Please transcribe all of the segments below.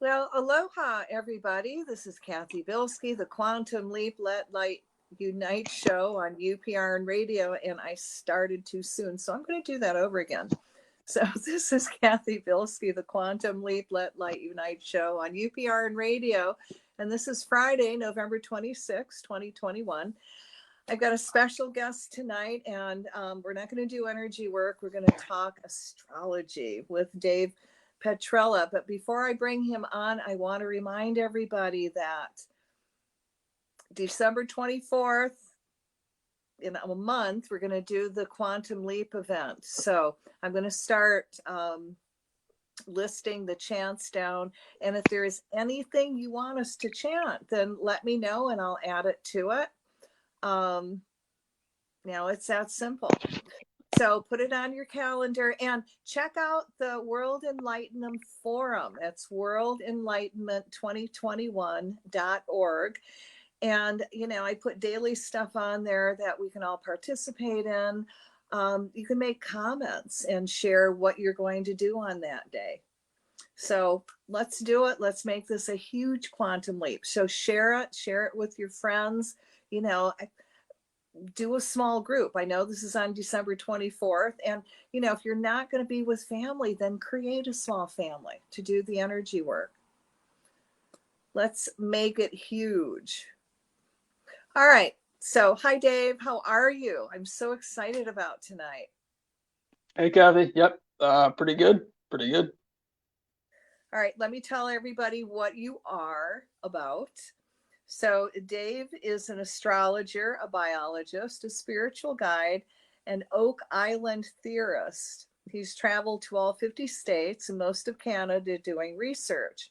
Well, aloha, everybody. This is Cathy Bilsky, the Quantum Leap Let Light Unite show on UPRN radio, and I started too soon, so I'm going to do that over again. So this is Cathy Bilsky, the Quantum Leap Let Light Unite show on UPRN radio, and this is Friday, November 26, 2021. I've got a special guest tonight, and we're not going to do energy work. We're going to talk astrology with Dave Petrella. But before I bring him on, I want to remind everybody that December 24th, in a month, we're going to do the Quantum Leap event. So I'm going to start listing the chants down. And if there is anything you want us to chant, then let me know and I'll add it to it. Now it's that simple. So put it on your calendar and check out the World Enlightenment Forum. It's worldenlightenment2021.org. And, you know, I put daily stuff on there that we can all participate in. You can make comments and share what you're going to do on that day. So let's do it. Let's make this a huge quantum leap. So share it with your friends. You know, do a small group. I know this is on December 24th. And, you know, if you're not going to be with family, then create a small family to do the energy work. Let's make it huge. All right. So, hi, Dave. How are you? I'm so excited about tonight. Hey, Cathy. Yep. Pretty good. Pretty good. All right. Let me tell everybody what you are about. So Dave is an astrologer, a biologist, a spiritual guide, an Oak Island theorist. He's traveled to all 50 states and most of Canada doing research.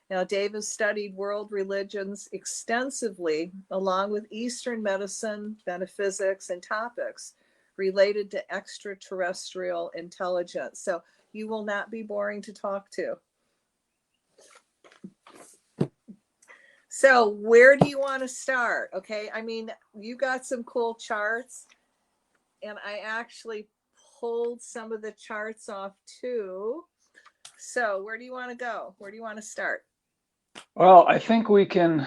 Now, Dave has studied world religions extensively, along with Eastern medicine, metaphysics, and topics related to extraterrestrial intelligence. So you will not be boring to talk to. So where do you want to start? Okay. I mean, you got some cool charts and I actually pulled some of the charts off too. So where do you want to go? Where do you want to start? Well, I think we can,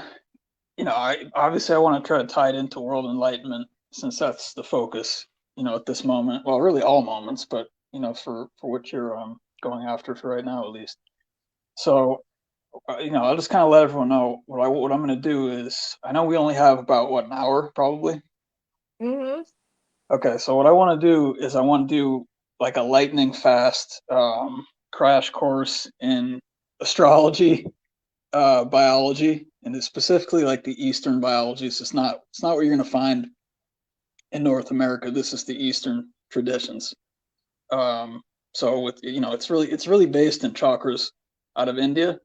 you know, I want to try to tie it into world enlightenment since that's the focus, you know, at this moment. Well, really all moments, but, you know, for what you're going after for right now, at least. So, you know, I'll just kind of let everyone know what I'm going to do is, I know we only have about, what, an hour probably? Mm-hmm. Okay, so what I want to do is I want to do like a lightning fast crash course in astrology, biology, and it's specifically like the Eastern biologies. It's not what you're going to find in North America. This is the Eastern traditions. So with, you know, it's really based in chakras out of India.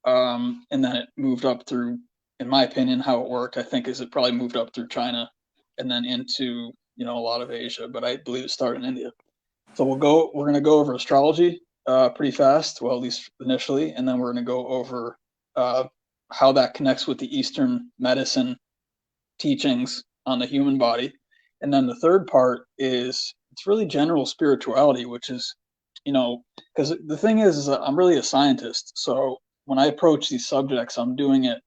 And then it moved up through, in my opinion, how it worked, I think, is it probably moved up through China and then into, you know, a lot of Asia, but I believe it started in India. So we're going to go over astrology pretty fast, well, at least initially, and then we're going to go over how that connects with the Eastern medicine teachings on the human body. And then the third part is it's really general spirituality, which is, you know, because the thing is that I'm really a scientist. So when I approach these subjects, I'm doing it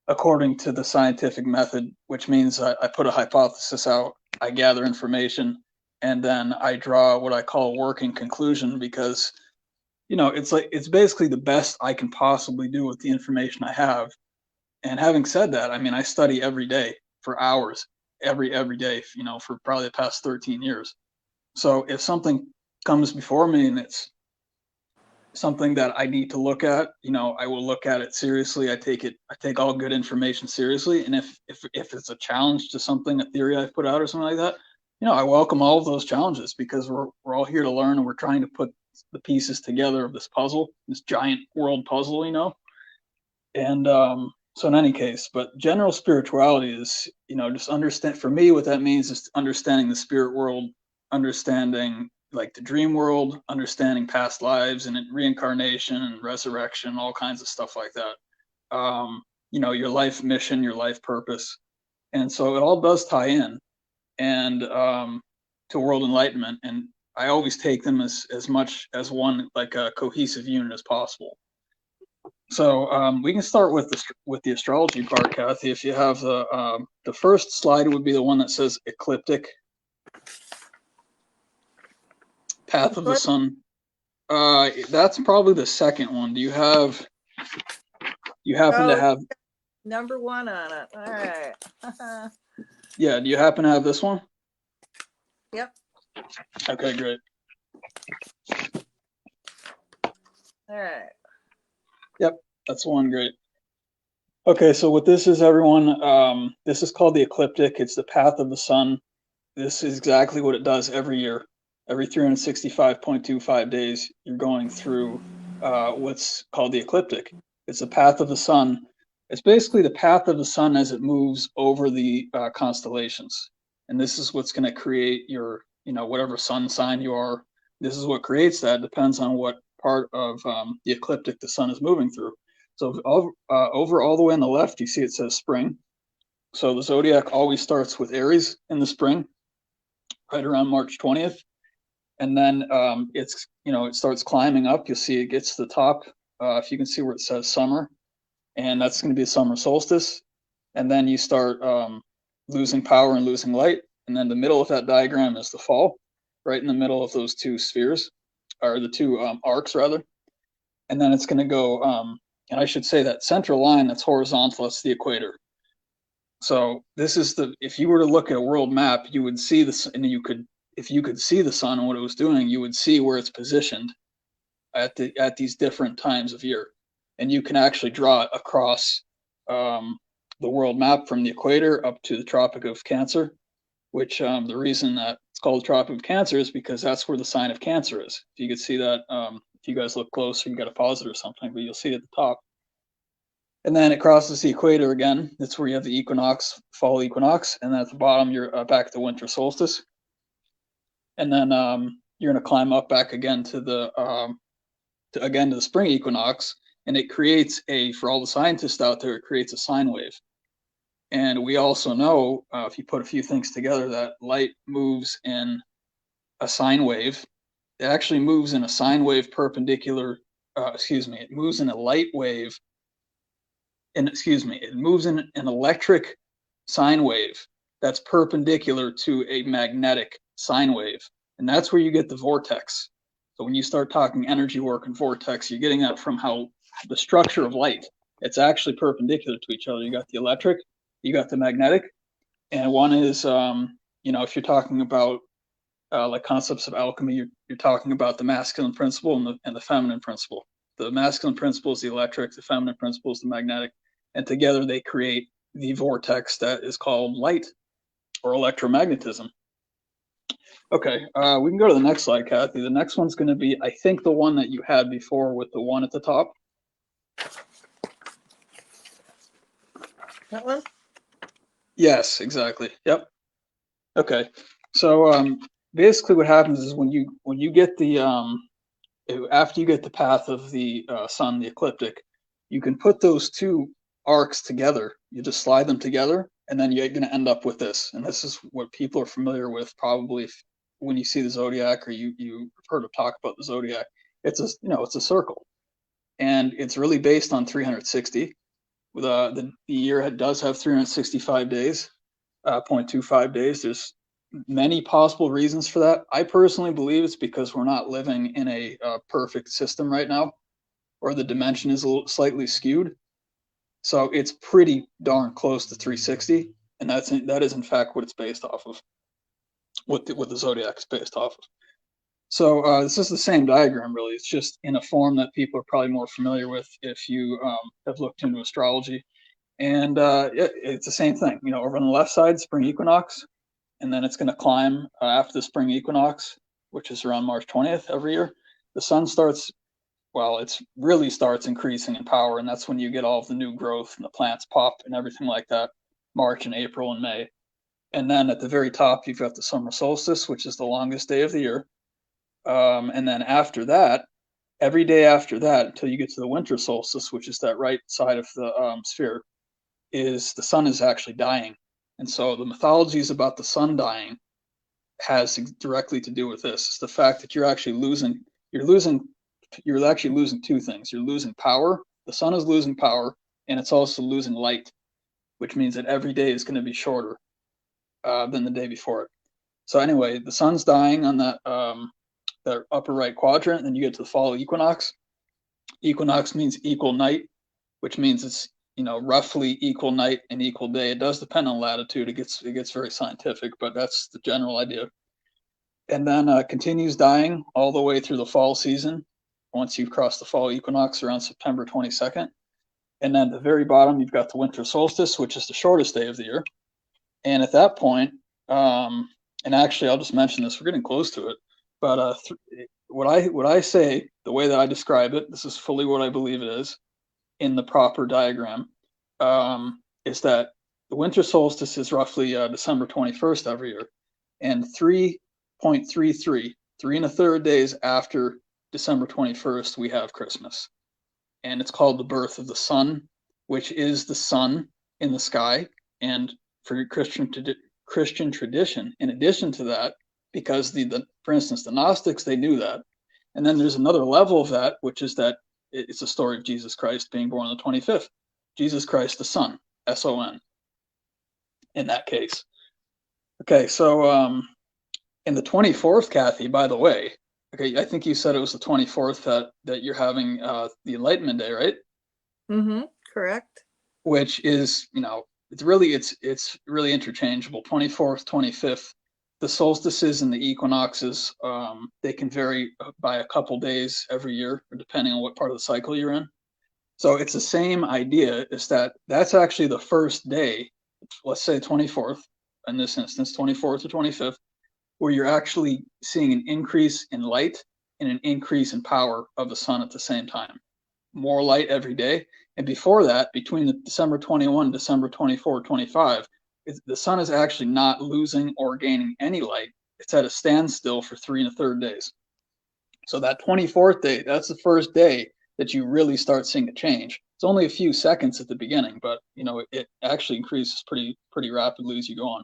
according to the scientific method, which means I put a hypothesis out, I gather information, and then I draw what I call a working conclusion because, you know, it's basically the best I can possibly do with the information I have. And having said that, I mean, I study every day for hours, every day, you know, for probably the past 13 years. So if something comes before me and it's something that I need to look at, you know, I will look at it seriously. I take all good information seriously. And if it's a challenge to something, a theory I've put out or something like that, you know, I welcome all of those challenges because we're all here to learn and we're trying to put the pieces together of this puzzle, this giant world puzzle, you know. And so in any case, but general spirituality is, you know, just understand, for me, what that means is understanding the spirit world, understanding like the dream world, understanding past lives and reincarnation and resurrection, all kinds of stuff like that. You know, your life mission, your life purpose. And so it all does tie in and to world enlightenment. And I always take them as much as one, like a cohesive unit as possible. So we can start with the astrology part, Kathy. If you have the first slide would be the one that says ecliptic, path of the sun. That's probably the second one. Do you happen to have number one on it? All right. Yeah, do you happen to have this one? Yep. Okay, great. All right. Yep, that's one. Great. Okay, so what this is, everyone, this is called the ecliptic. It's the path of the sun. This is exactly what it does every year. Every 365.25 days, you're going through what's called the ecliptic. It's the path of the sun. It's basically the path of the sun as it moves over the constellations. And this is what's going to create your, whatever sun sign you are. This is what creates that. Depends on what part of the ecliptic the sun is moving through. So over all the way on the left, you see it says spring. So the zodiac always starts with Aries in the spring, right around March 20th. And then it starts climbing up. You'll see it gets to the top. If you can see where it says summer, and that's going to be the summer solstice. And then you start losing power and losing light. And then the middle of that diagram is the fall, right in the middle of those two spheres, or the two arcs rather. And then it's going to go, and I should say that central line that's horizontal, that's the equator. So this is if you were to look at a world map, you would see this, and if you could see the sun and what it was doing, you would see where it's positioned at these different times of year. And you can actually draw it across the world map from the equator up to the Tropic of Cancer, which the reason that it's called the Tropic of Cancer is because that's where the sign of Cancer is. If you could see that, if you guys look closer, you got to pause it or something, but you'll see it at the top. And then it crosses the equator again. That's where you have the equinox, fall equinox, and then at the bottom you're back at the winter solstice. And then you're going to climb up back again to the spring equinox, and it creates for all the scientists out there, it creates a sine wave. And we also know, if you put a few things together, that light moves in a sine wave. It actually moves in a sine wave perpendicular. It moves in a light wave. It moves in an electric sine wave that's perpendicular to a magnetic sine wave. And that's where you get the vortex. So when you start talking energy work and vortex, you're getting that from how the structure of light, it's actually perpendicular to each other. You got the electric, you got the magnetic, and one is, if you're talking about like concepts of alchemy, you're talking about the masculine principle and the feminine principle. The masculine principle is the electric, the feminine principle is the magnetic, and together they create the vortex that is called light or electromagnetism. Okay, we can go to the next slide, Kathy. The next one's going to be, I think, the one that you had before with the one at the top. That one? Yes, exactly. Yep. Okay. So basically what happens is when you get the after you get the path of the sun, the ecliptic, you can put those two arcs together. You just slide them together, and then you're going to end up with this. And this is what people are familiar with probably when you see the zodiac, or you've heard of talk about the zodiac. It's a circle, and it's really based on 360. The year does have 365 days, 0.25 days. There's many possible reasons for that. I personally believe it's because we're not living in a perfect system right now, or the dimension is slightly skewed. So it's pretty darn close to 360, and that is in fact what it's based off of, what the zodiac is based off of. So this is the same diagram, really. It's just in a form that people are probably more familiar with if you have looked into astrology. And it's the same thing. Over on the left side, spring equinox, and then it's going to climb after the spring equinox, which is around March 20th every year. The sun really starts increasing in power, and that's when you get all of the new growth and the plants pop and everything like that, March and April and May. And then at the very top, you've got the summer solstice, which is the longest day of the year. And then after that, every day after that, until you get to the winter solstice, which is that right side of the sphere, is the sun is actually dying. And so the mythologies about the sun dying has directly to do with this. It's the fact that you're actually losing two things. You're losing power The sun is losing power, and it's also losing light, which means that every day is going to be shorter than the day before it. So anyway, the sun's dying on that upper right quadrant, and then you get to the fall equinox. Equinox means equal night, which means it's, you know, roughly equal night and equal day. It does depend on latitude. It gets very scientific, but that's the general idea. And then continues dying all the way through the fall season. Once you've crossed the fall equinox around September 22nd. And then at the very bottom, you've got the winter solstice, which is the shortest day of the year. And at that point, and actually, I'll just mention this, we're getting close to it. But what I say, the way that I describe it, this is fully what I believe it is in the proper diagram, is that the winter solstice is roughly December 21st every year. And 3.33, 3 1/3 days after December 21st, we have Christmas. And it's called the birth of the sun, which is the sun in the sky. And for Christian tradition, in addition to that, because for instance, the Gnostics, they knew that. And then there's another level of that, which is that it's a story of Jesus Christ being born on the 25th. Jesus Christ, the Son, S-O-N, in that case. Okay, so in the 24th, Cathy, by the way, okay, I think you said it was the 24th that you're having the Enlightenment Day, right? Mm-hmm. Correct. Which is, you know, it's really interchangeable. 24th, 25th. The solstices and the equinoxes, they can vary by a couple days every year, depending on what part of the cycle you're in. So it's the same idea, is that's actually the first day, let's say 24th, in this instance, 24th or 25th, where you're actually seeing an increase in light and an increase in power of the sun at the same time. More light every day. And before that, between the December 21, December 24, 25, the sun is actually not losing or gaining any light. It's at a standstill for 3 1/3 days. So that 24th day, that's the first day that you really start seeing a change. It's only a few seconds at the beginning, but you know, it actually increases pretty rapidly as you go on.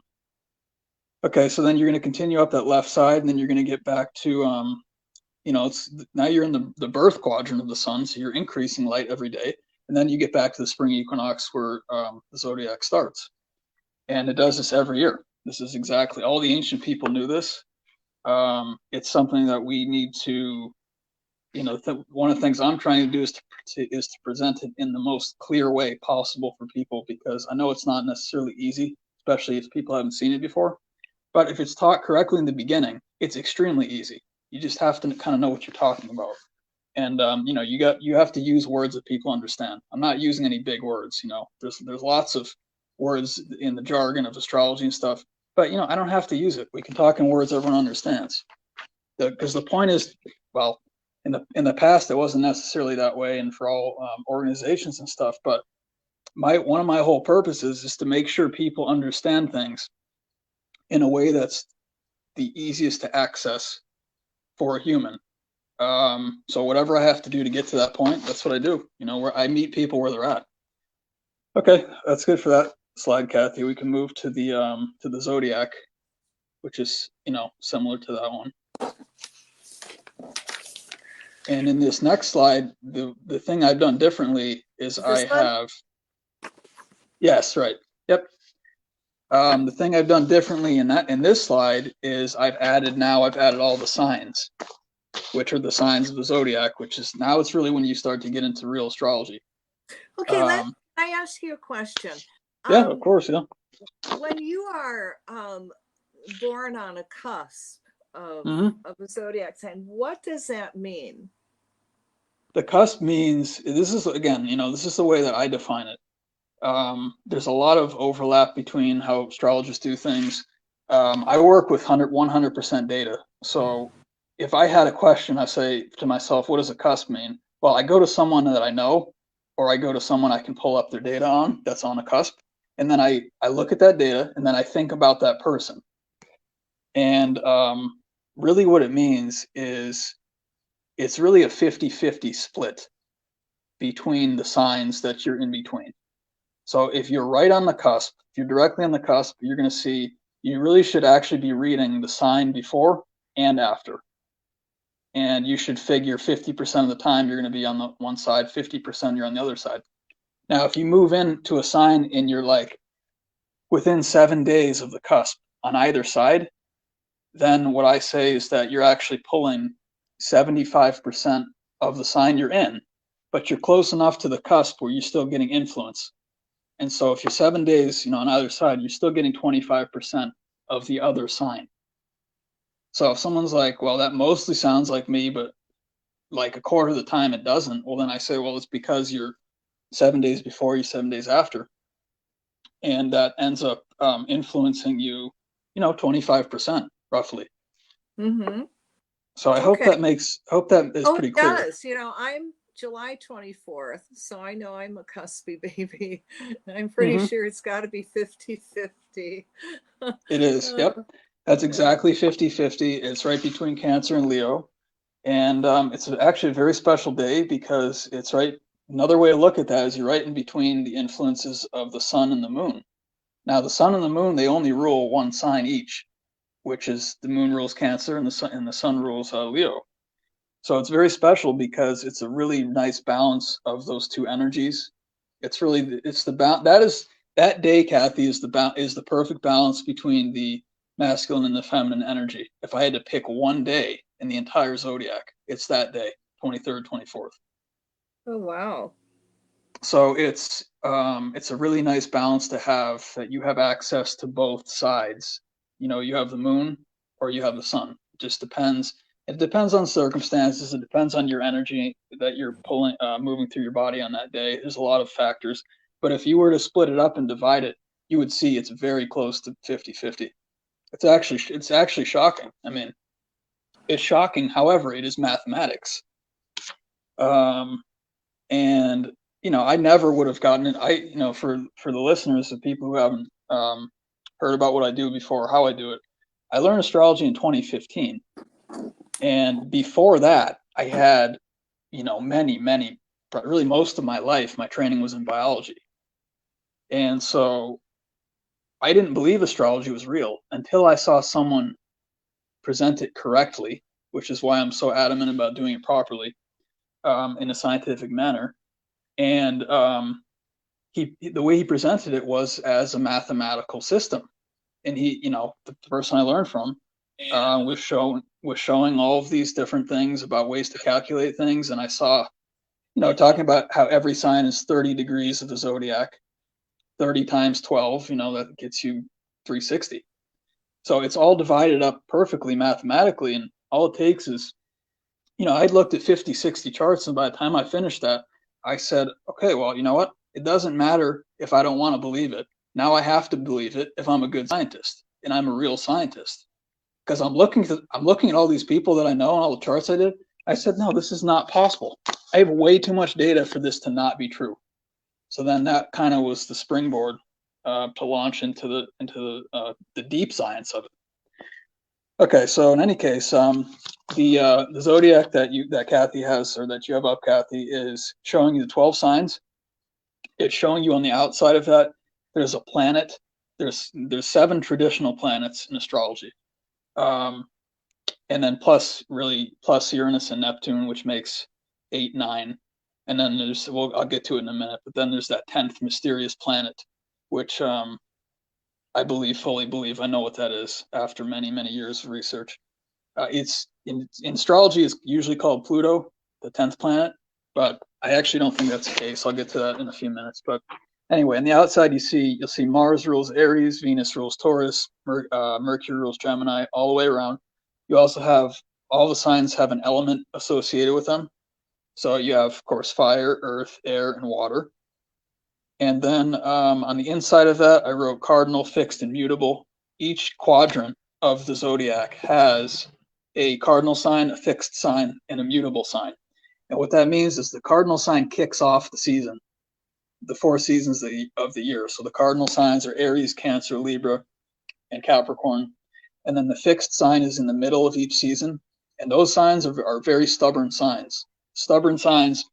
Okay, so then you're going to continue up that left side, and then you're going to get back to, you know, now you're in the birth quadrant of the sun, so you're increasing light every day, and then you get back to the spring equinox where the zodiac starts. And it does this every year. This is exactly, all the ancient people knew this. It's something that we need to, you know, one of the things I'm trying to do is to present it in the most clear way possible for people, because I know it's not necessarily easy, especially if people haven't seen it before. But if it's taught correctly in the beginning, it's extremely easy. You just have to kind of know what you're talking about. And you know, you have to use words that people understand. I'm not using any big words, you know. There's lots of words in the jargon of astrology and stuff, but you know, I don't have to use it. We can talk in words everyone understands. Because the point is, well, in the past it wasn't necessarily that way, and for all organizations and stuff. But one of my whole purposes is to make sure people understand things in a way that's the easiest to access for a human. So whatever I have to do to get to that point, that's what I do. You know, where I meet people where they're at. Okay, that's good for that slide, Cathy. We can move to the zodiac, which is, you know, similar to that one. And in this next slide, the thing I've done differently is yes, right, yep. The thing I've done differently in this slide is I've added all the signs, which are the signs of the zodiac, which is now it's really when you start to get into real astrology. Okay, can I ask you a question? Yeah, of course, yeah. When you are born on a cusp of a zodiac sign, what does that mean? The cusp means, this is, again, you know, this is the way that I define it. There's a lot of overlap between how astrologists do things. I work with 100% data. So if I had a question, I say to myself, what does a cusp mean? Well, I go to someone that I know, or I go to someone I can pull up their data on that's on a cusp. And then I look at that data, and then I think about that person. And really what it means is it's really a 50-50 split between the signs that you're in between. So if you're right on the cusp, if you're directly on the cusp, you're going to see, you really should actually be reading the sign before and after. and you should figure 50% of the time you're going to be on the one side, 50% you're on the other side. Now, if you move into a sign and you're like within 7 days of the cusp on either side, then what I say is that you're actually pulling 75% of the sign you're in, but you're close enough to the cusp where you're still getting influence. And so if you're 7 days, on either side, you're still getting 25% of the other sign. So if someone's like, well, that mostly sounds like me, but like a quarter of the time it doesn't, well, then I say, well, it's because you're 7 days before, you're 7 days after. And that ends up influencing you, 25% roughly. Mm-hmm. So I hope Okay. that is pretty It clear. does. I'm July 24th, so I know I'm a cuspy baby. I'm pretty Hmm. sure it's got to be 50-50. It is. Yep. That's exactly 50-50. It's right between Cancer and Leo. And it's actually a very special day because it's right. Another way to look at that is you're right in between the influences of the sun and the moon. Now, the sun and the moon, they only rule one sign each, which is the moon rules Cancer and the sun rules Leo. So it's very special because it's a really nice balance of those two energies. That day, Cathy, is the perfect balance between the masculine and the feminine energy. If I had to pick one day in the entire zodiac, it's that day, 23rd, 24th. Oh, wow. So it's a really nice balance to have, that you have access to both sides. You have the moon or you have the sun. It just depends. It depends on circumstances. It depends on your energy that you're moving through your body on that day. There's a lot of factors. But if you were to split it up and divide it, you would see it's very close to 50-50. It's actually shocking. I mean, it's shocking. However, it is mathematics. And I never would have gotten it. For the listeners, the people who haven't heard about what I do before, how I do it, I learned astrology in 2015, and before that, I had many, really most of my life, my training was in biology, and so I didn't believe astrology was real until I saw someone present it correctly, which is why I'm so adamant about doing it properly, in a scientific manner. And the way he presented it was as a mathematical system, and the person I learned from was showing all of these different things about ways to calculate things, and I saw, talking about how every sign is 30 degrees of the zodiac, 30 times 12, that gets you 360. So it's all divided up perfectly mathematically, and all it takes is, I'd looked at 50, 60 charts, and by the time I finished that, I said, okay, well, you know what? It doesn't matter if I don't want to believe it. Now I have to believe it if I'm a good scientist, and I'm a real scientist. Because I'm looking at all these people that I know and all the charts I did. I said, no, this is not possible. I have way too much data for this to not be true. So then that kind of was the springboard to launch into the deep science of it. Okay, so in any case, the zodiac that Cathy has, or that you have up, Cathy, is showing you the 12 signs. It's showing you on the outside of that there's a planet. There's 7 traditional planets in astrology, and then plus Uranus and Neptune, which makes 8, 9, and then I'll get to it in a minute. But then there's that 10th mysterious planet, which I fully believe I know what that is after many, many years of research. It's in astrology, it's usually called Pluto, the 10th planet, but I actually don't think that's the case. I'll get to that in a few minutes. But anyway, on the outside, you'll see Mars rules Aries, Venus rules Taurus, Mercury rules Gemini, all the way around. You also have all the signs have an element associated with them. So you have, of course, fire, earth, air, and water. And then on the inside of that, I wrote cardinal, fixed, and mutable. Each quadrant of the zodiac has a cardinal sign, a fixed sign, and a mutable sign. And what that means is the cardinal sign kicks off the season, the 4 seasons of the year. So the cardinal signs are Aries, Cancer, Libra, and Capricorn. And then the fixed sign is in the middle of each season. And those signs are very stubborn signs. Stubborn signs,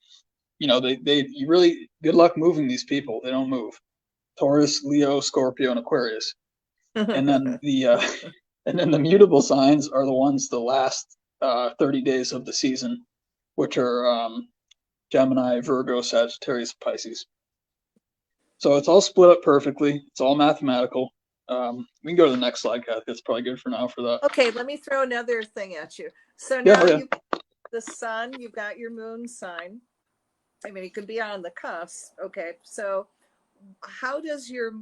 you really, good luck moving these people. They don't move. Taurus, Leo, Scorpio, and Aquarius. And then the mutable signs are the ones that last 30 days of the season, which are Gemini, Virgo, Sagittarius, Pisces. So it's all split up perfectly. It's all mathematical. We can go to the next slide, Kathy. That's probably good for now for that. Okay, let me throw another thing at you. So Yeah, now yeah. you've got the sun, you've got your moon sign. I mean, it could be on the cusp. Okay, so how does your,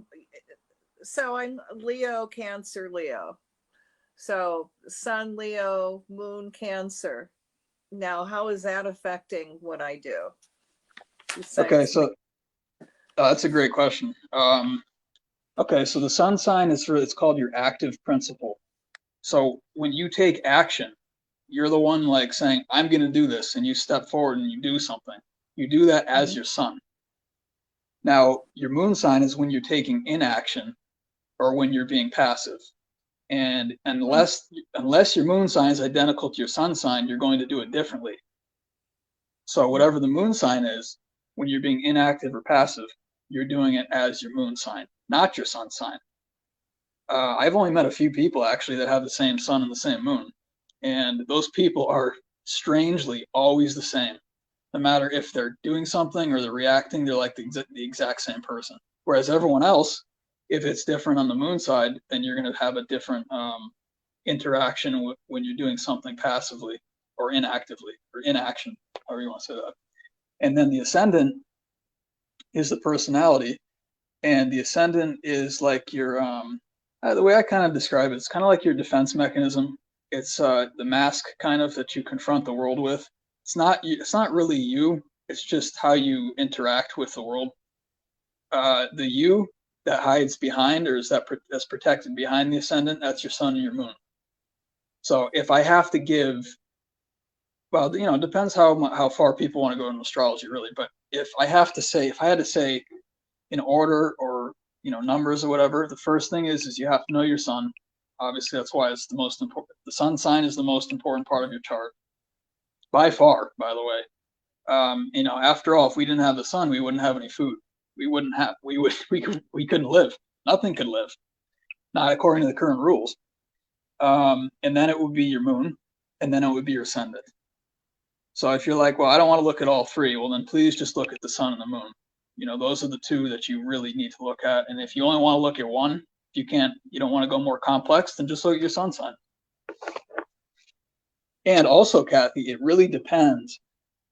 so I'm Leo, Cancer, Leo. So sun, Leo, moon, Cancer. Now, how is that affecting what I do? Okay, so that's a great question. Okay, so the sun sign is it's called your active principle. So when you take action, you're the one like saying, I'm going to do this, and you step forward and you do something. You do that as your sun. Now, your moon sign is when you're taking inaction or when you're being passive. And unless your moon sign is identical to your sun sign, you're going to do it differently. So whatever the moon sign is, when you're being inactive or passive, you're doing it as your moon sign, not your sun sign. I've only met a few people actually that have the same sun and the same moon, and those people are strangely always the same. No matter if they're doing something or they're reacting, they're like the exact same person. Whereas everyone else, if it's different on the moon side, then you're going to have a different interaction when you're doing something passively or inactively or inaction, however you want to say that. And then the ascendant is the personality, and the ascendant is like your the way I kind of describe it, it's kind of like your defense mechanism. It's the mask kind of that you confront the world with. It's not really you. It's just how you interact with the world. The you that hides behind, or is that's protected behind the ascendant, that's your sun and your moon. So if I have to give, well, it depends how far people want to go in astrology, really. But if I had to say in order or numbers or whatever, the first thing is you have to know your sun. Obviously, that's why it's the most important. The sun sign is the most important part of your chart, by far. By the way, after all, if we didn't have the sun, we wouldn't have any food. We couldn't live. Nothing could live, not according to the current rules. And then it would be your moon, and then it would be your ascendant. So if you're like, well, I don't want to look at all three, well, then please just look at the sun and the moon. Those are the two that you really need to look at. And if you only want to look at one, if you don't want to go more complex, then just look at your sun sign. And also, Kathy, it really depends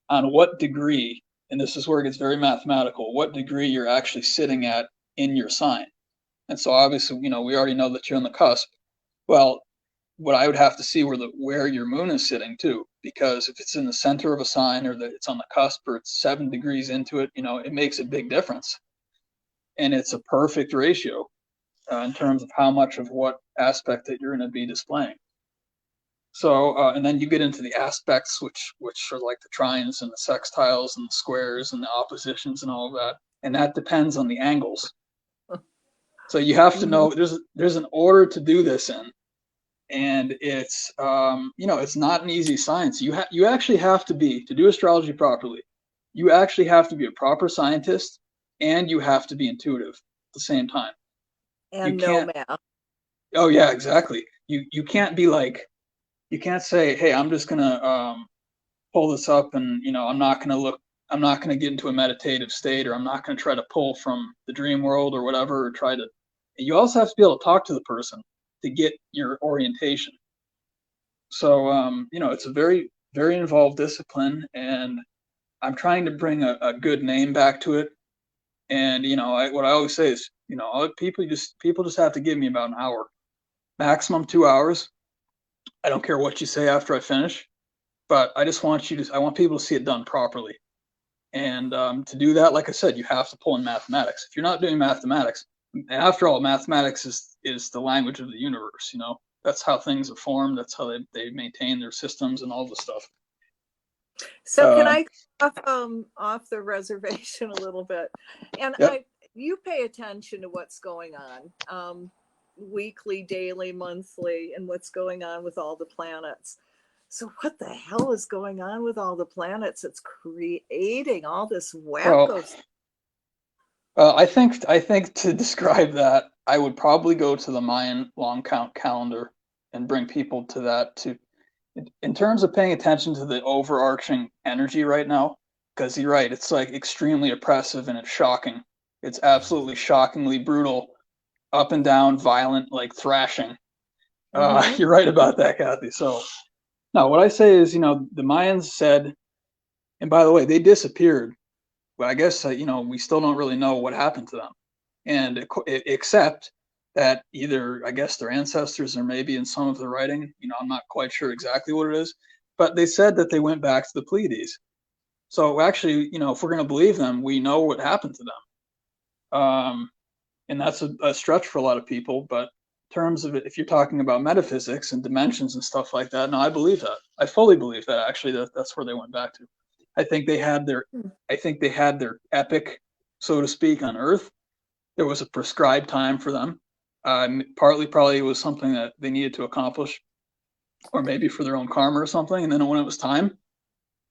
on what degree, and this is where it gets very mathematical, what degree you're actually sitting at in your sign. And so obviously, we already know that you're on the cusp. Well, what I would have to see where your moon is sitting too, because if it's in the center of a sign or that it's on the cusp or it's 7 degrees into it, it makes a big difference. And it's a perfect ratio in terms of how much of what aspect that you're going to be displaying. So, and then you get into the aspects, which are like the trines and the sextiles and the squares and the oppositions and all of that. And that depends on the angles. So you have to know there's an order to do this in. And it's it's not an easy science. You actually have to do astrology properly. You actually have to be a proper scientist, and you have to be intuitive at the same time. And no math. Oh yeah, exactly. You can't be like, you can't say, hey, I'm just gonna pull this up, and I'm not gonna get into a meditative state, or I'm not gonna try to pull from the dream world or whatever, or try to. You also have to be able to talk to the person to get your orientation. So, it's a very, very involved discipline, and I'm trying to bring a good name back to it. And, what I always say is, people just have to give me about an hour, maximum 2 hours. I don't care what you say after I finish, but I just want I want people to see it done properly. And to do that, like I said, you have to pull in mathematics. If you're not doing mathematics, and after all, mathematics is the language of the universe. That's how things are formed. That's how they maintain their systems and all the stuff. So can I off the reservation a little bit? And yep. You pay attention to what's going on weekly, daily, monthly, and what's going on with all the planets. So what the hell is going on with all the planets? It's creating all this wacko stuff. I think to describe that, I would probably go to the Mayan long count calendar and bring people to that in terms of paying attention to the overarching energy right now, because you're right, it's like extremely oppressive and it's shocking. It's absolutely shockingly brutal, up and down, violent, like thrashing. Mm-hmm. You're right about that, Kathy. So, no, what I say is, the Mayans said, and by the way, they disappeared. But I guess, we still don't really know what happened to them. And except that either, I guess, their ancestors or maybe in some of the writing, I'm not quite sure exactly what it is, but they said that they went back to the Pleiades. So actually, if we're going to believe them, we know what happened to them. And that's a stretch for a lot of people. But in terms of it, if you're talking about metaphysics and dimensions and stuff like that, no, I believe that. I fully believe that actually that's where they went back to. I think they had their epic, so to speak, on Earth. There was a prescribed time for them. Partly probably it was something that they needed to accomplish, or maybe for their own karma or something. And then when it was time,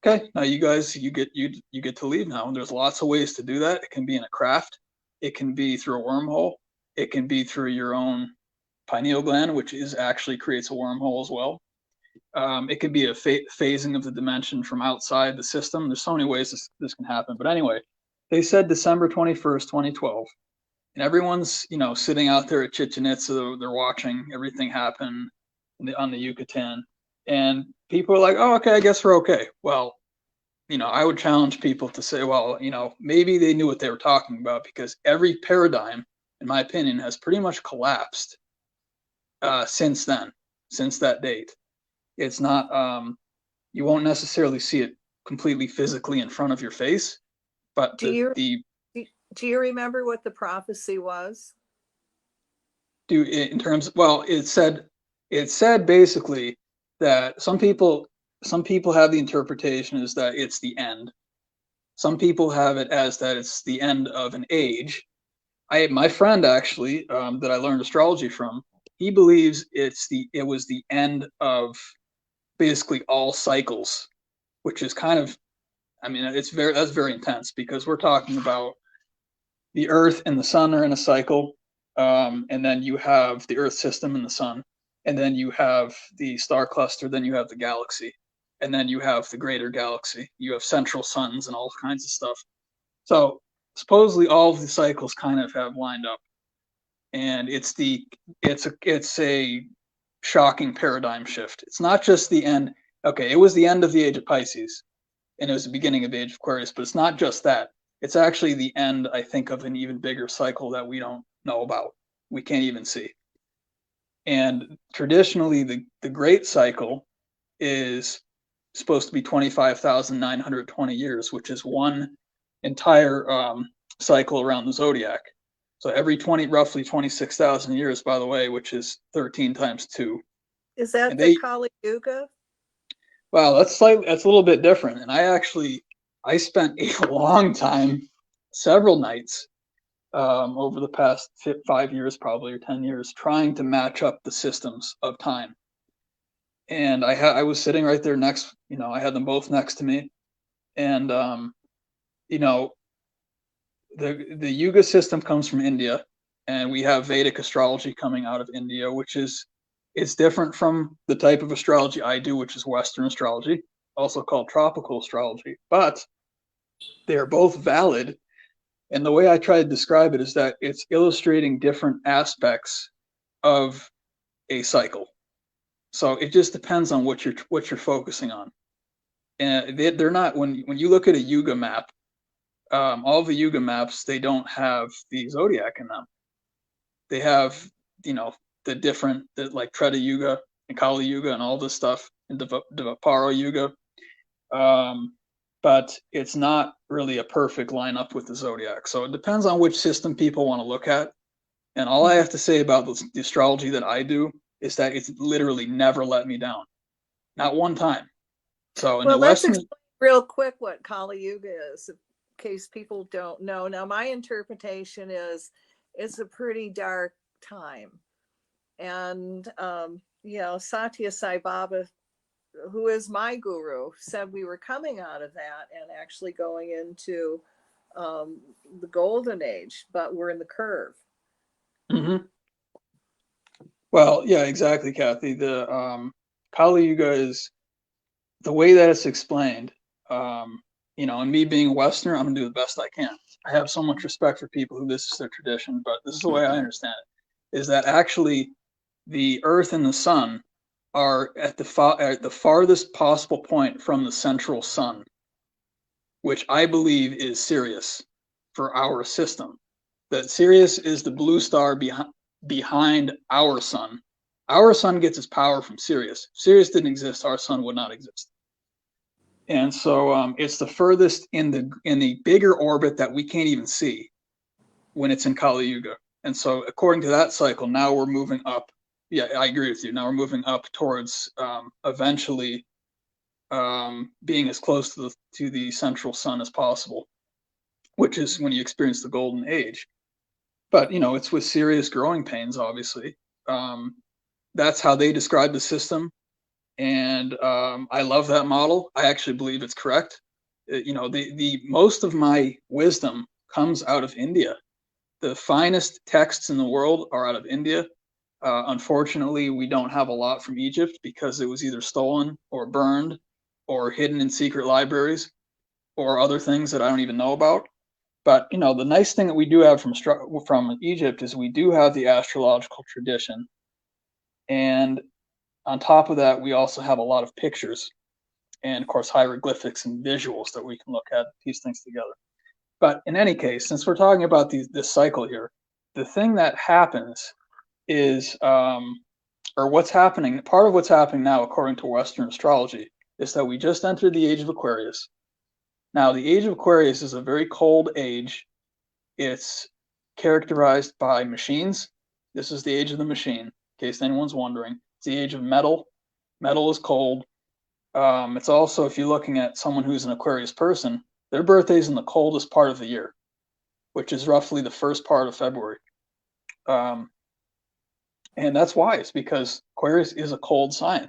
okay, now you guys, you get to leave now. And there's lots of ways to do that. It can be in a craft. It can be through a wormhole. It can be through your own pineal gland, which actually creates a wormhole as well. It can be a phasing of the dimension from outside the system. There's so many ways this can happen. But anyway, they said December 21st, 2012. And everyone's, sitting out there at Chichen Itza. They're watching everything happen on the Yucatan. And people are like, oh, okay, I guess we're okay. Well, I would challenge people to say, well, maybe they knew what they were talking about, because every paradigm, in my opinion, has pretty much collapsed since then, since that date. It's not, you won't necessarily see it completely physically in front of your face, but Do you remember what the prophecy was? in terms, well, it said basically that some people have the interpretation as that it's the end. Some people have it as that it's the end of an age. My friend actually, that I learned astrology from, he believes it was the end of basically all cycles, which is kind of, that's very intense, because we're talking about the Earth and the Sun are in a cycle, and then you have the Earth system and the Sun, and then you have the star cluster, then you have the galaxy, and then you have the greater galaxy. You have central suns and all kinds of stuff. So supposedly all of the cycles kind of have lined up, and it's a shocking paradigm shift. It's not just the end. Okay, it was the end of the age of Pisces, and it was the beginning of the age of Aquarius, but it's not just that. It's actually the end, I think, of an even bigger cycle that we don't know about. We can't even see. And traditionally, the Great Cycle is supposed to be 25,920 years, which is one entire cycle around the zodiac. So every roughly 26,000 years, by the way, which is 13 times 2. Is that the Kali Yuga? Well, that's a little bit different. And I spent a long time, several nights, over the past 5 years, probably, or 10 years, trying to match up the systems of time. And I was sitting right there next, I had them both next to me. And, the Yuga system comes from India, and we have Vedic astrology coming out of India, which it's different from the type of astrology I do, which is Western astrology, also called tropical astrology. But they're both valid. And the way I try to describe it is that it's illustrating different aspects of a cycle. So it just depends on what you're focusing on. And they're not, when you look at a Yuga map, all the Yuga maps, they don't have the zodiac in them. They have, the different, like Treta Yuga and Kali Yuga and all this stuff, and Dvapara Yuga. But it's not really a perfect lineup with the zodiac. So it depends on which system people want to look at. And all I have to say about the astrology that I do is that it's literally never let me down. Not one time. So in let's explain real quick what Kali Yuga is, in case people don't know. Now, my interpretation is it's a pretty dark time. And, Satya Sai Baba, who is my guru, said we were coming out of that and actually going into the golden age, but we're in the curve. Mm-hmm. Well, yeah, exactly, Kathy. The Kali Yuga is the way that it's explained, you know, and me being a Westerner, I'm gonna do the best I can. I have so much respect for people who this is their tradition, but this is the way I understand it, is that actually the Earth and the Sun are at the farthest possible point from the central sun, which I believe is Sirius for our system. That Sirius is the blue star behind our sun. Our sun gets its power from Sirius. If Sirius didn't exist, our sun would not exist. And so it's the furthest in the bigger orbit that we can't even see when it's in Kali Yuga. And so according to that cycle, now we're moving up. Yeah, I agree with you. Now we're moving up towards eventually being as close to the central sun as possible, which is when you experience the golden age. But you know, it's with serious growing pains, obviously. That's how they describe the system, and I love that model. I actually believe it's correct. You know, the most of my wisdom comes out of India. The finest texts in the world are out of India. Unfortunately, we don't have a lot from Egypt because it was either stolen or burned or hidden in secret libraries or other things that I don't even know about. But you know, the nice thing that we do have from Egypt is we do have the astrological tradition, and on top of that, we also have a lot of pictures and, of course, hieroglyphics and visuals that we can look at and piece things together. But in any case, since we're talking about this cycle here, the thing that happens is, or what's happening, part of what's happening now, according to Western astrology, is that we just entered the age of Aquarius. Now, the age of Aquarius is a very cold age. It's characterized by machines. This is the age of the machine, in case anyone's wondering. It's the age of metal. Metal is cold. It's also, if you're looking at someone who's an Aquarius person, their birthday's in the coldest part of the year, which is roughly the first part of February. And that's why. It's because Aquarius is a cold sign.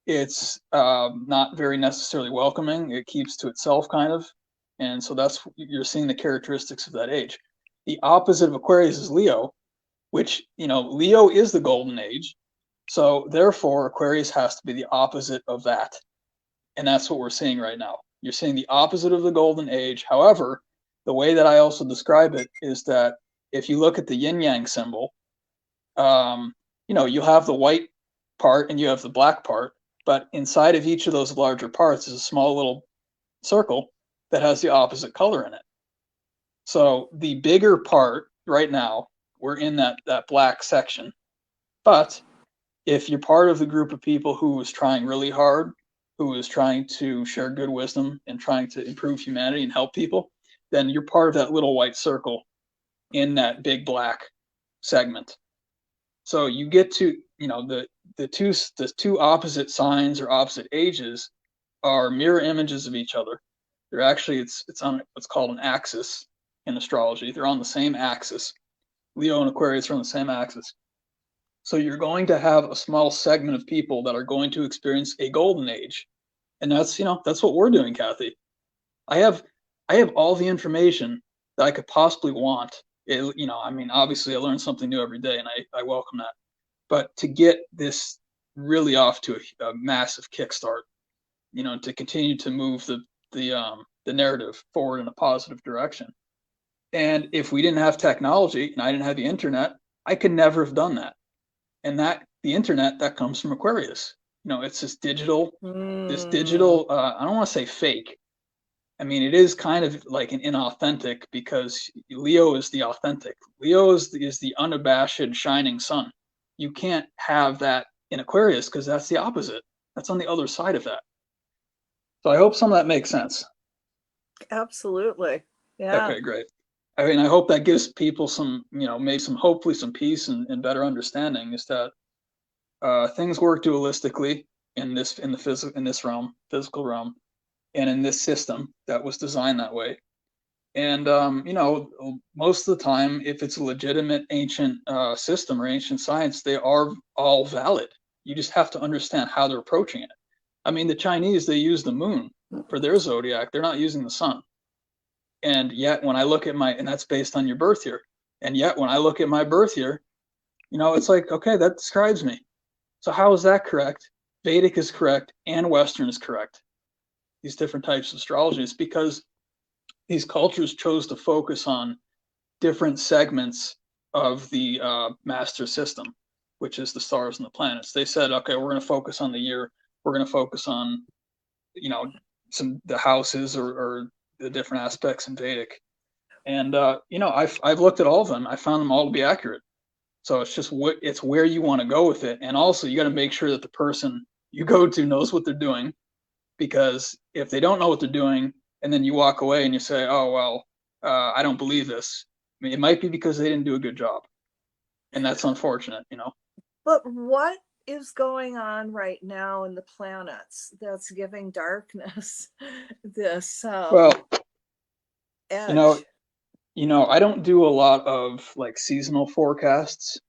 It's not very necessarily welcoming. It keeps to itself, kind of. And so that's, you're seeing the characteristics of that age. The opposite of Aquarius is Leo, which, you know, Leo is the golden age. So therefore, Aquarius has to be the opposite of that. And that's what we're seeing right now. You're seeing the opposite of the golden age. However, the way that I also describe it is that if you look at the yin yang symbol, you know, you have the white part and you have the black part, but inside of each of those larger parts is a small little circle that has the opposite color in it. So the bigger part right now, we're in that black section. But if you're part of the group of people who is trying really hard, who is trying to share good wisdom and trying to improve humanity and help people, then you're part of that little white circle in that big black segment. So you get to, you know, the two opposite signs or opposite ages are mirror images of each other. They're actually, it's on what's called an axis in astrology. They're on the same axis. Leo and Aquarius are on the same axis. So you're going to have a small segment of people that are going to experience a golden age. And that's, you know, that's what we're doing, Cathy. I have all the information that I could possibly want. You know, I mean, obviously I learn something new every day and I welcome that. But to get this really off to a massive kickstart, you know, to continue to move the narrative forward in a positive direction. And if we didn't have technology and I didn't have the internet, I could never have done that. And that the internet, that comes from Aquarius. You know, it's this digital, I don't want to say fake. I mean, it is kind of like an inauthentic, because Leo is the authentic. Leo is the unabashed shining sun. You can't have that in Aquarius because that's the opposite. That's on the other side of that. So I hope some of that makes sense. Absolutely. Yeah. Okay, great. I mean, I hope that gives people some, you know, maybe some, hopefully some peace and better understanding, is that things work dualistically in this physical realm, and in this system that was designed that way. And you know, most of the time, if it's a legitimate ancient system or ancient science, they are all valid. You just have to understand how they're approaching it. I mean, the Chinese, they use the moon for their zodiac. They're not using the sun. And yet when I look at and that's based on your birth year. And yet when I look at my birth year, you know, it's like, okay, that describes me. So how is that correct? Vedic is correct and Western is correct. These different types of astrology is because these cultures chose to focus on different segments of the master system, which is the stars and the planets. They said, okay, we're going to focus on the year. We're going to focus on, the houses or the different aspects in Vedic. And I've looked at all of them. I found them all to be accurate. So it's just it's where you want to go with it, and also you got to make sure that the person you go to knows what they're doing, because if they don't know what they're doing, and then you walk away and you say, "Oh well, I don't believe this," I mean, it might be because they didn't do a good job, and that's unfortunate, But what is going on right now in the planets that's giving darkness this Well, edge? I don't do a lot of like seasonal forecasts.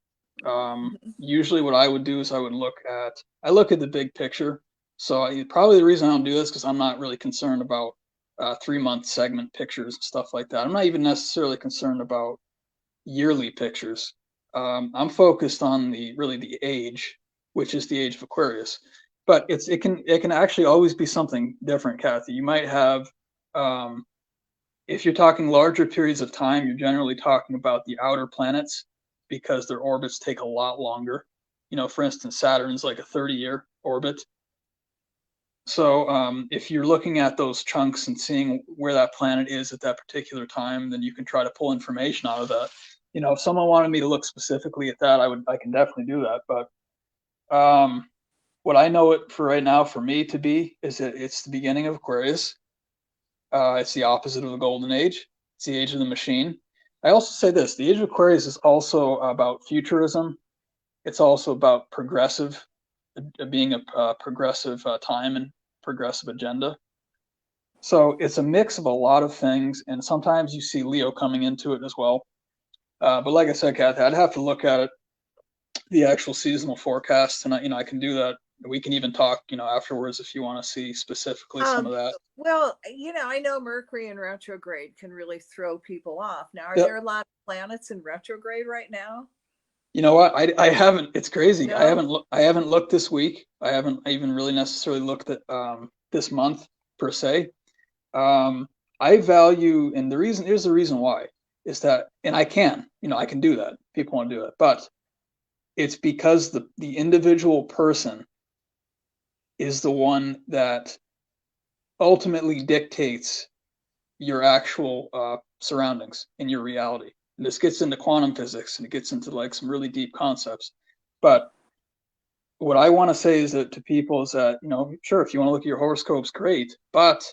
Usually what I would do is I look at the big picture. So probably the reason I don't do this because I'm not really concerned about 3-month segment pictures and stuff like that. I'm not even necessarily concerned about yearly pictures. I'm focused on the age, which is the age of Aquarius. But it can actually always be something different, Kathy. You might have if you're talking larger periods of time, you're generally talking about the outer planets because their orbits take a lot longer. For instance, Saturn's like a 30-year orbit. So if you're looking at those chunks and seeing where that planet is at that particular time, then you can try to pull information out of that. If someone wanted me to look specifically at that, I can definitely do that. But what I know it for right now for me to be is that it's the beginning of Aquarius. It's the opposite of the golden age. It's the age of the machine. I also say this, the age of Aquarius is also about futurism. It's also about being a progressive time and progressive agenda. So it's a mix of a lot of things, and sometimes you see Leo coming into it as well. But like I said, Kathy, I'd have to look at it, the actual seasonal forecast, and I can do that. We can even talk, afterwards if you want to see specifically some of that. Well, I know Mercury in retrograde can really throw people off. Now, are Yep. there a lot of planets in retrograde right now? You know what? I haven't. It's crazy. No? I haven't looked this week. I haven't even really necessarily looked at this month per se. I value, and here's the reason why is that, and I can do that. People want to do it, but it's because the individual person is the one that ultimately dictates your actual surroundings and your reality. And this gets into quantum physics and it gets into like some really deep concepts. But what I want to say is that to people is that, sure, if you want to look at your horoscopes, great. But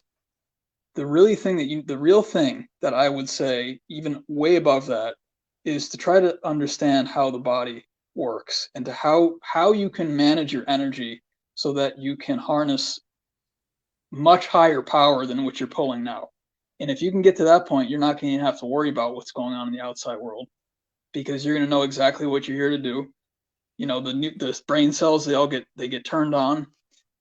the real thing that I would say, even way above that, is to try to understand how the body works and to how you can manage your energy so that you can harness much higher power than what you're pulling now. And if you can get to that point, you're not going to have to worry about what's going on in the outside world because you're going to know exactly what you're here to do. The brain cells, they get turned on.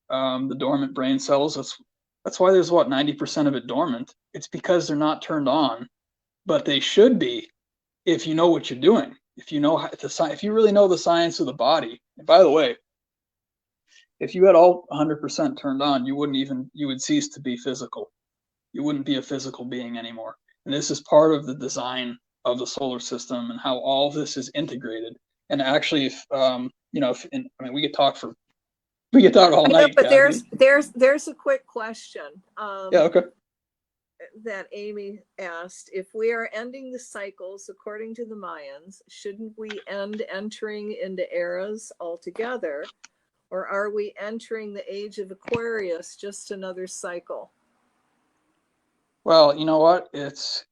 The dormant brain cells, that's why there's 90% of it dormant. It's because they're not turned on, but they should be if you know what you're doing. If you really know the science of the body. And by the way, if you had all 100% turned on, you would cease to be physical. You wouldn't be a physical being anymore. And this is part of the design of the solar system and how all of this is integrated. And actually, we could talk all night. But there's a quick question. Yeah. Okay. That Amy asked, if we are ending the cycles according to the Mayans, shouldn't we end entering into eras altogether? Or are we entering the age of Aquarius, just another cycle? Well, you know what? It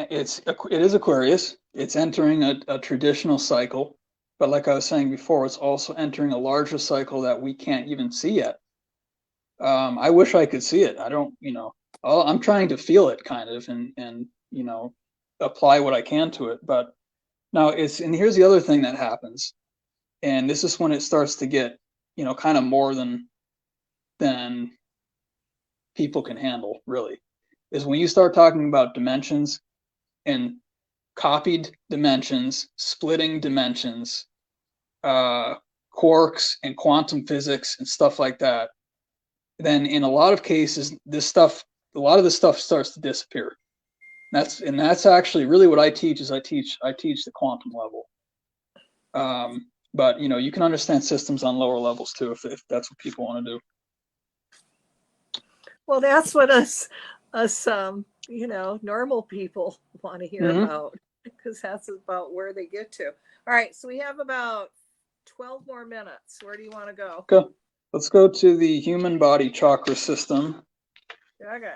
is Aquarius. It's entering a traditional cycle, but like I was saying before, it's also entering a larger cycle that we can't even see yet. I wish I could see it. I don't, I'm trying to feel it kind of and apply what I can to it. But now and here's the other thing that happens, and this is when it starts to get kind of more than people can handle, really, is when you start talking about dimensions and copied dimensions, splitting dimensions, quarks and quantum physics and stuff like that, then in a lot of cases, a lot of this stuff starts to disappear. That's actually really what I teach. Is I teach the quantum level. But you can understand systems on lower levels too, if that's what people want to do. Well, that's what us normal people want to hear about, because that's about where they get to. All right, so we have about 12 more minutes. Where do you want to go? Okay, let's go to the human body chakra system. Okay.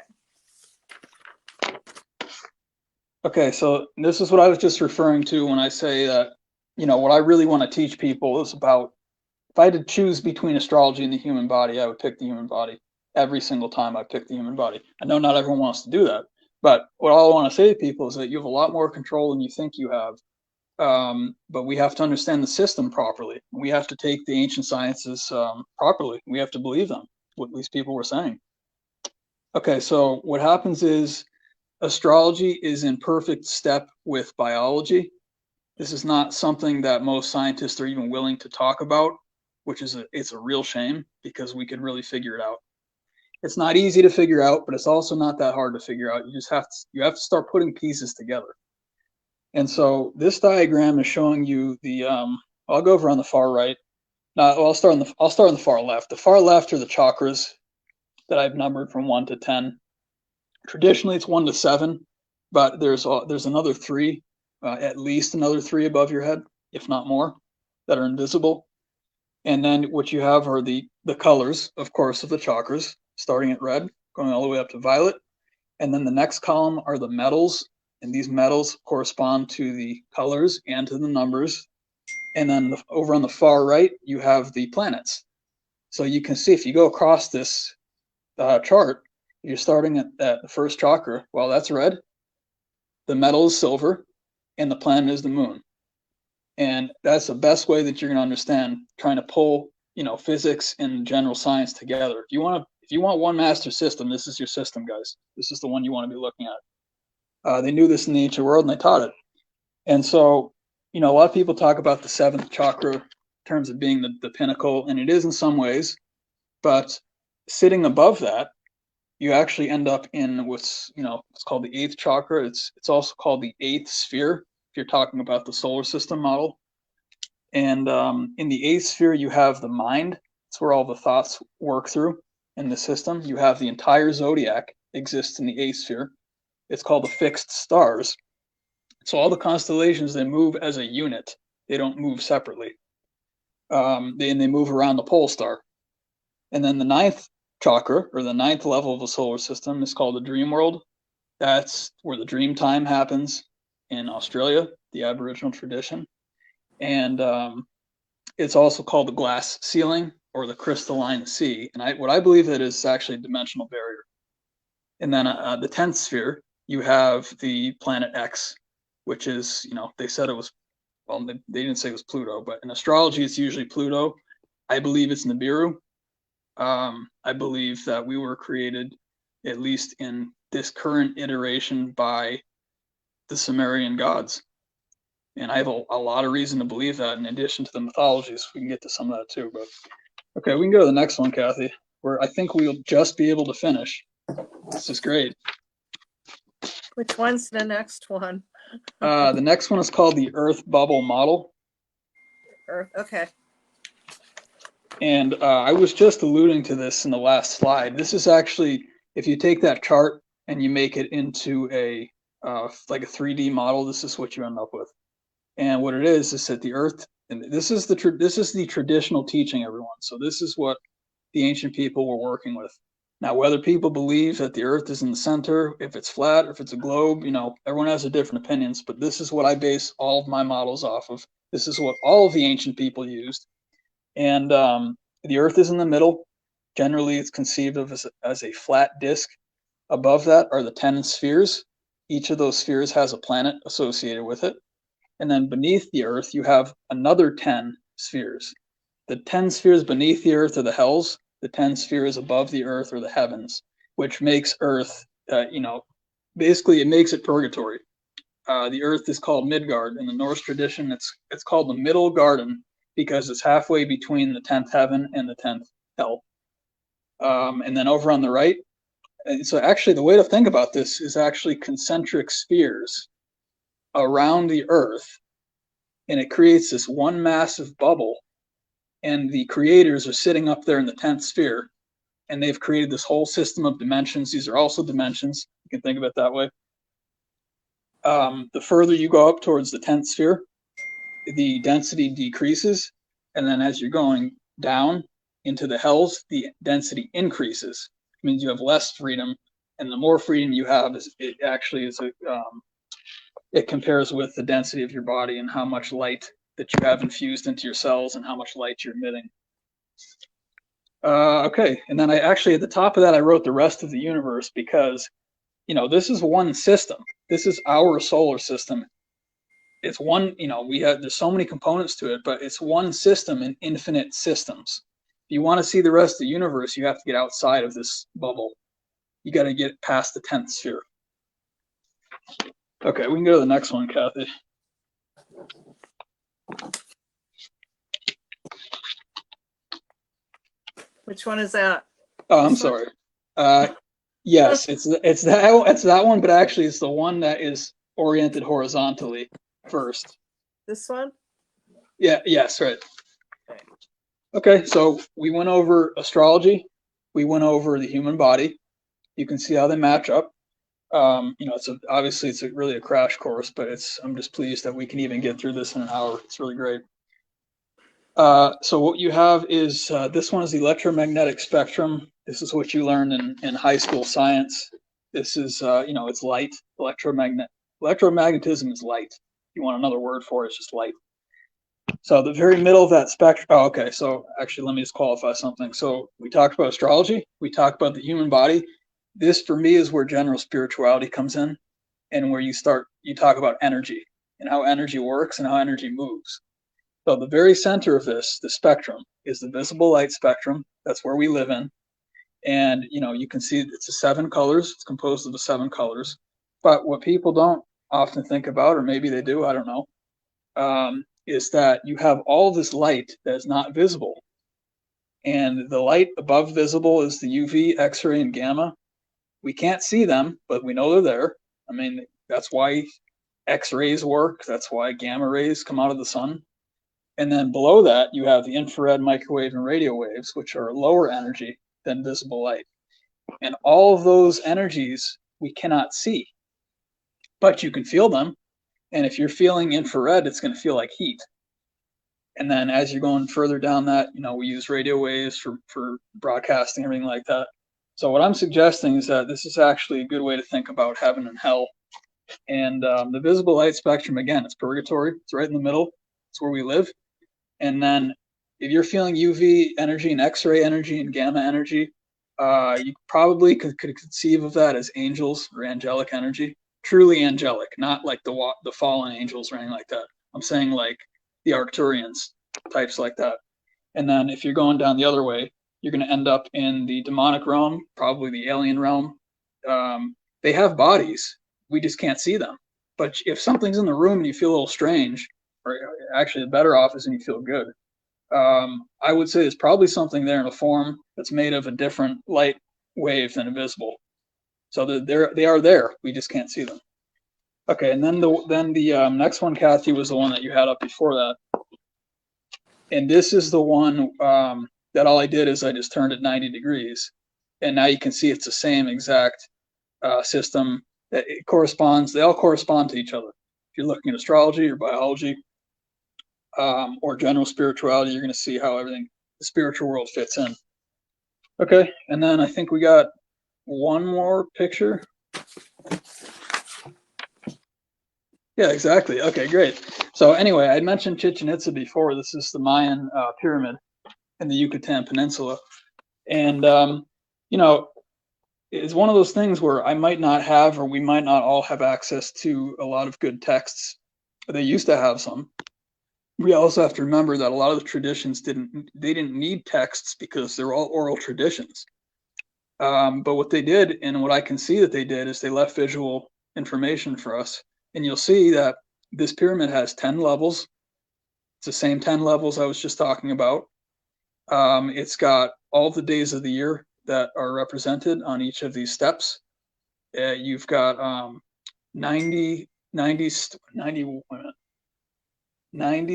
Okay, so this is what I was just referring to when I say that, what I really want to teach people is about, if I had to choose between astrology and the human body, I would pick the human body. Every single time I pick the human body. I know not everyone wants to do that, but what I want to say to people is that you have a lot more control than you think you have. But we have to understand the system properly. We have to take the ancient sciences properly. We have to believe them, what these people were saying. Okay, so what happens is astrology is in perfect step with biology. This is not something that most scientists are even willing to talk about, which is it's a real shame, because we could really figure it out. It's not easy to figure out, but it's also not that hard to figure out. You have to start putting pieces together. And so this diagram is showing you the I'll go over on the far right. I'll start on the far left. The far left are the chakras that I've numbered from 1 to 10. Traditionally it's 1 to 7, but there's another 3, at least another 3 above your head, if not more, that are invisible. And then what you have are the colors, of course, of the chakras, starting at red, going all the way up to violet. And then the next column are the metals, and these metals correspond to the colors and to the numbers. And then over on the far right, you have the planets. So you can see, if you go across this chart, you're starting at the first chakra. Well, that's red, the metal is silver, and the planet is the moon. And that's the best way that you're going to understand trying to pull, physics and general science together. If you want one master system, this is your system, guys. This is the one you want to be looking at. They knew this in the ancient world, and they taught it. And so, a lot of people talk about the 7th chakra in terms of being the pinnacle, and it is in some ways. But sitting above that, you actually end up in what's it's called the 8th chakra. It's also called the 8th sphere, if you're talking about the solar system model. And in the 8th sphere, you have the mind. It's where all the thoughts work through in the system. You have the entire zodiac exists in the 8th sphere. It's called the fixed stars. So all the constellations, they move as a unit. They don't move separately. They move around the pole star. And then the 9th chakra, or the 9th level of the solar system, is called the dream world. That's where the dream time happens in Australia, the Aboriginal tradition. And it's also called the glass ceiling, or the crystalline sea. And what I believe that is actually a dimensional barrier. And then the 10th sphere, you have the planet X, which is, they said it was, well, they didn't say it was Pluto, but in astrology, it's usually Pluto. I believe it's Nibiru. I believe that we were created, at least in this current iteration, by the Sumerian gods. And I have a lot of reason to believe that, in addition to the mythologies. We can get to some of that too. But okay, we can go to the next one, Kathy, where I think we'll just be able to finish. This is great. Which one's the next one? The next one is called the Earth Bubble Model. Earth, okay. And I was just alluding to this in the last slide. This is actually, if you take that chart and you make it into a like a 3D model, this is what you end up with. And what it is that the Earth, and this is the traditional teaching, everyone. So this is what the ancient people were working with. Now, whether people believe that the Earth is in the center, if it's flat, or if it's a globe, everyone has their different opinions. But this is what I base all of my models off of. This is what all of the ancient people used. And the Earth is in the middle. Generally, it's conceived of as a flat disk. Above that are the 10 spheres. Each of those spheres has a planet associated with it. And then beneath the Earth, you have another 10 spheres. The 10 spheres beneath the Earth are the hells. The 10 spheres above the Earth are the heavens, which makes Earth, basically it makes it purgatory. The Earth is called Midgard. In the Norse tradition, it's called the Middle Garden. because it's halfway between the 10th heaven and the 10th hell. And then over on the right, and so actually the way to think about this is actually concentric spheres around the Earth, and it creates this one massive bubble, and the creators are sitting up there in the 10th sphere, and they've created this whole system of dimensions. These are also dimensions. You can think of it that way. The further you go up towards the 10th sphere, the density decreases, and then as you're going down into the hells, the density increases. It means you have less freedom, and the more freedom you have, it actually is it compares with the density of your body and how much light that you have infused into your cells and how much light you're emitting. Okay, and then I actually, at the top of that, I wrote the rest of the universe because, you know, this is one system. This is our solar system. It's one, you know, there's so many components to it, but it's one system in infinite systems. If you want to see the rest of the universe, you have to get outside of this bubble. You got to get past the 10th sphere. Okay, we can go to the next one, Kathy. Which one is that? Oh, I'm sorry. Yes, it's that one, but actually it's the one that is oriented horizontally first. This one? Yeah, yes, right. Okay, so we went over astrology. We went over the human body. You can see how they match up. You know, obviously it's really a crash course, but I'm just pleased that we can even get through this in an hour. It's really great. So what you have is this one is the electromagnetic spectrum. This is what you learned in high school science. This is you know, it's light. Electromagnetism is light. If you want another word for it, it's just light. So the very middle of that spectrum. Oh, okay. So actually, let me just qualify something. So we talked about astrology. We talked about the human body. This, for me, is where general spirituality comes in, and where you talk about energy and how energy works and how energy moves. So the very center of this, the spectrum, is the visible light spectrum. That's where we live in. And, you know, you can see it's 7 colors. It's composed of the 7 colors. But what people don't often think about, or maybe they do, I don't know, is that you have all this light that is not visible. And the light above visible is the UV, X-ray, and gamma. We can't see them, but we know they're there. I mean, that's why X-rays work. That's why gamma rays come out of the sun. And then below that, you have the infrared, microwave, and radio waves, which are lower energy than visible light. And all of those energies we cannot see, but you can feel them. And if you're feeling infrared, it's going to feel like heat. And then as you're going further down that, you know, we use radio waves for broadcasting, everything like that. So what I'm suggesting is that this is actually a good way to think about heaven and hell. And the visible light spectrum, again, it's purgatory. It's right in the middle. It's where we live. And then if you're feeling UV energy and X-ray energy and gamma energy, you probably could conceive of that as angels or angelic energy. Truly angelic, not like the fallen angels or anything like that. I'm saying like the Arcturians, types like that. And then if you're going down the other way, you're going to end up in the demonic realm, probably the alien realm. They have bodies. We just can't see them. But if something's in the room and you feel a little strange, or actually the better off is when you feel good, I would say there's probably something there in a form that's made of a different light wave than invisible. So they are there. We just can't see them. Okay, and then the next one, Kathy, was the one that you had up before that. And this is the one that all I did is I just turned it 90 degrees. And now you can see it's the same exact system. It corresponds. They all correspond to each other. If you're looking at astrology or biology or general spirituality, you're going to see how everything, the spiritual world fits in. Okay, and then I think we got one more picture. Yeah, exactly. Okay, great. So anyway, I mentioned Chichen Itza before. This is the Mayan pyramid in the Yucatan Peninsula. And, you know, it's one of those things where I might not have, or we might not all have access to a lot of good texts. They used to have some. We also have to remember that a lot of the traditions didn't need texts because they're all oral traditions. But what they did, and what I can see that they did, is they left visual information for us. And you'll see that this pyramid has 10 levels. It's the same 10 levels I was just talking about. It's got all the days of the year that are represented on each of these steps. You've got 90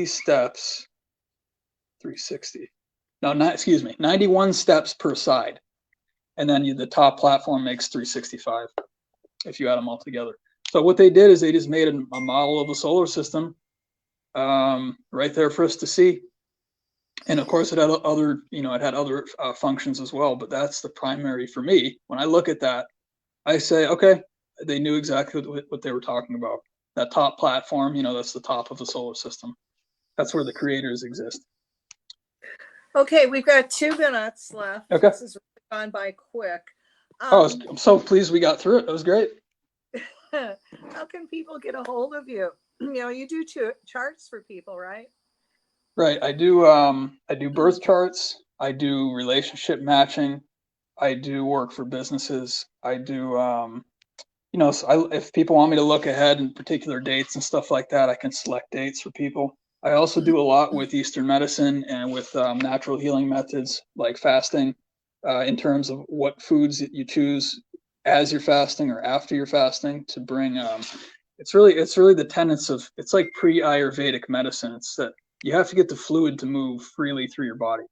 steps, 360. No, not, excuse me, 91 steps per side. And then the top platform makes 365 if you add them all together. So what they did is they just made a model of a solar system right there for us to see. And of course, it had other, it had other functions as well. But that's the primary for me. When I look at that, I say, okay, they knew exactly what they were talking about. That top platform, that's the top of the solar system. That's where the creators exist. Okay, we've got 2 minutes left. Okay. This has gone by quick. I'm so pleased we got through it. That was great. How can people get a hold of you? You do charts for people, right? Right. I do birth charts. I do relationship matching. I do work for businesses. I do, if people want me to look ahead in particular dates and stuff like that, I can select dates for people. I also do a lot with Eastern medicine and with natural healing methods like fasting, in terms of what foods that you choose as you're fasting or after you're fasting to bring. It's really the tenets of, it's like pre-Ayurvedic medicine. It's that you have to get the fluid to move freely through your body.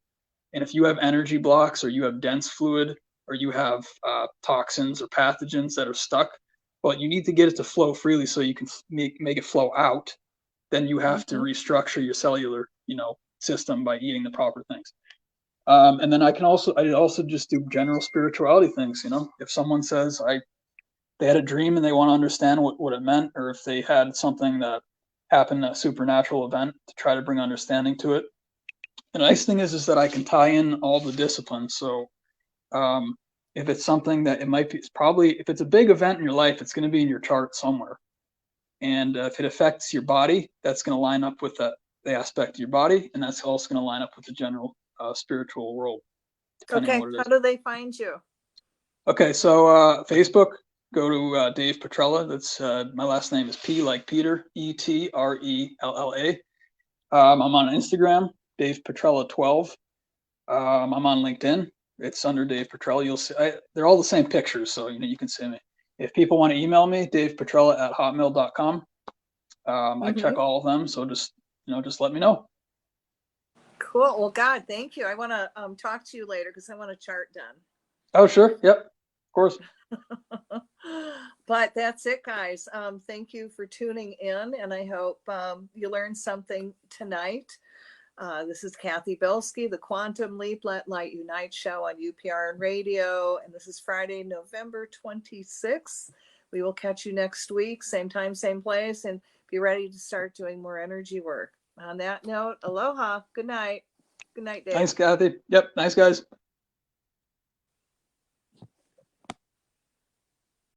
And if you have energy blocks or you have dense fluid or you have toxins or pathogens that are stuck, well, you need to get it to flow freely so you can make it flow out. Then you have to restructure your cellular, system by eating the proper things. And then I also just do general spirituality things. If someone says they had a dream and they want to understand what it meant, or if they had something that happened, a supernatural event, to try to bring understanding to it. The nice thing is that I can tie in all the disciplines. So if it's something that if it's a big event in your life, it's going to be in your chart somewhere. And if it affects your body, that's going to line up with the aspect of your body. And that's also going to line up with the general spiritual world. Okay. How do they find you? Okay. So Facebook, go to Dave Petrella. That's my last name is P like Peter, Etrella. I'm on Instagram, Dave Petrella 12. I'm on LinkedIn. It's under Dave Petrella. You'll see they're all the same pictures, so you can see me. If people want to email me, davepetrella@hotmail.com. I check all of them, so just let me know. Cool. Well, God, thank you. I want to talk to you later because I want a chart done. Oh, sure. Yep. Of course. But that's it, guys. Thank you for tuning in, and I hope you learned something tonight. This is Cathy Bilsky, the Quantum Leap Let Light Unite show on UPRN Radio, and this is Friday, November 26th. We will catch you next week, same time, same place, and be ready to start doing more energy work. On that note, aloha. Good night. Good night, Dave. Thanks, Cathy. Yep. Nice, guys.